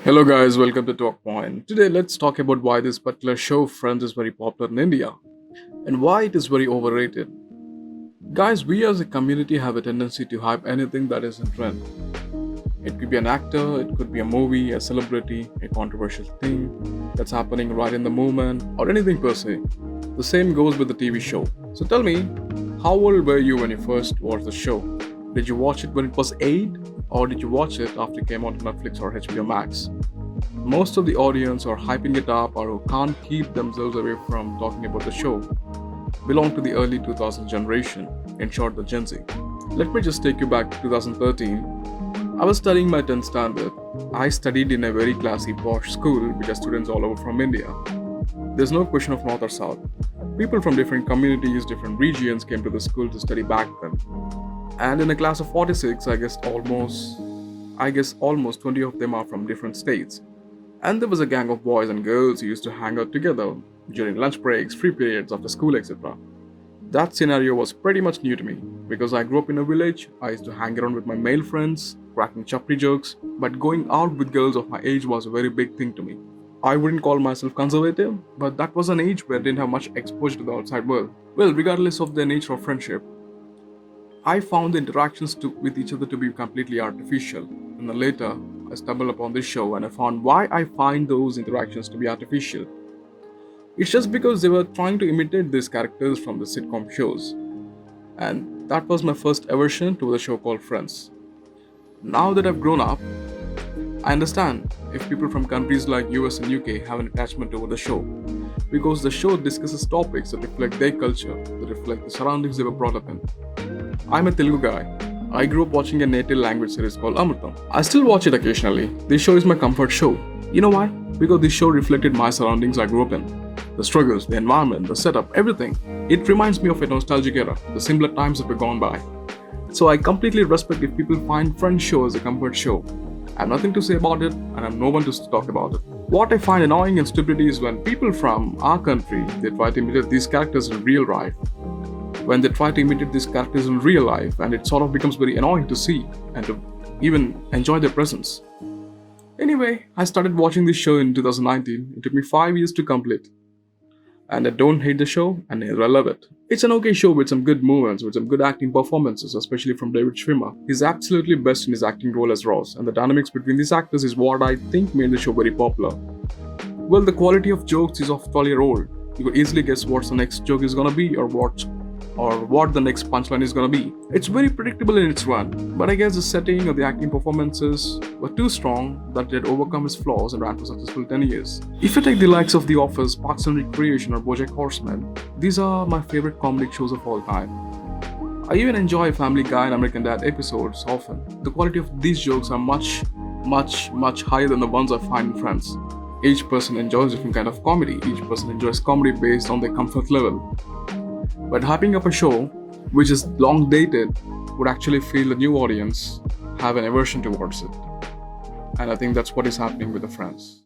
Hello, guys, welcome to Talk Point. Today, let's talk about why this particular show, Friends, is very popular in India and why it is very overrated. Guys, we as a community have a tendency to hype anything that is in trend. It could be an actor, it could be a movie, a celebrity, a controversial thing that's happening right in the moment, or anything per se. The same goes with the TV show. So tell me, how old were you when you first watched the show? Did you watch it when it was 8? Or did you watch it after it came on Netflix or HBO Max? Most of the audience are hyping it up or who can't keep themselves away from talking about the show belong to the early 2000 generation, in short, the Gen Z. Let me just take you back to 2013. I was studying my 10th standard. I studied in a very classy posh school which has students all over from India. There's no question of North or South. People from different communities, different regions came to the school to study back then. And in a class of 46, I guess almost 20 of them are from different states. And there was a gang of boys and girls who used to hang out together during lunch breaks, free periods, after school, etc. That scenario was pretty much new to me because I grew up in a village. I used to hang around with my male friends, cracking chapri jokes, but going out with girls of my age was a very big thing to me. I wouldn't call myself conservative, but that was an age where I didn't have much exposure to the outside world. Well, regardless of the nature of friendship, I found the with each other to be completely artificial. And then later, I stumbled upon this show and I found why I find those interactions to be artificial. It's just because they were trying to imitate these characters from the sitcom shows. And that was my first aversion to the show called Friends. Now that I've grown up, I understand if people from countries like US and UK have an attachment over the show because the show discusses topics that reflect their culture, that reflect the surroundings they were brought up in. I'm a Telugu guy. I grew up watching a native language series called Amritam. I still watch it occasionally. This show is my comfort show. You know why? Because this show reflected my surroundings I grew up in. The struggles, the environment, the setup, everything. It reminds me of a nostalgic era, the simpler times that were gone by. So I completely respect if people find Friends show as a comfort show. I have nothing to say about it and I have no one to talk about it. What I find annoying and stupid is when people from our country they try to imitate these characters in real life and it sort of becomes very annoying to see and to even enjoy their presence. Anyway, I started watching this show in 2019. It took me 5 years to complete. And I don't hate the show, and I love it. It's an okay show with some good moments, with some good acting performances, especially from David Schwimmer. He's absolutely best in his acting role as Ross, and the dynamics between these actors is what I think made the show very popular. Well, the quality of jokes is of 12-year-old. You could easily guess what the next joke is gonna be or what the next punchline is gonna be. It's very predictable in its run, but I guess the setting of the acting performances were too strong that it had overcome its flaws and ran for successful 10 years. If you take the likes of The Office, Parks and Recreation, or BoJack Horseman, these are my favorite comedy shows of all time. I even enjoy Family Guy and American Dad episodes often. The quality of these jokes are much higher than the ones I find in Friends. Each person enjoys different kind of comedy. Each person enjoys comedy based on their comfort level. But hyping up a show which is long dated would actually feel the new audience have an aversion towards it. And I think that's what is happening with the Friends.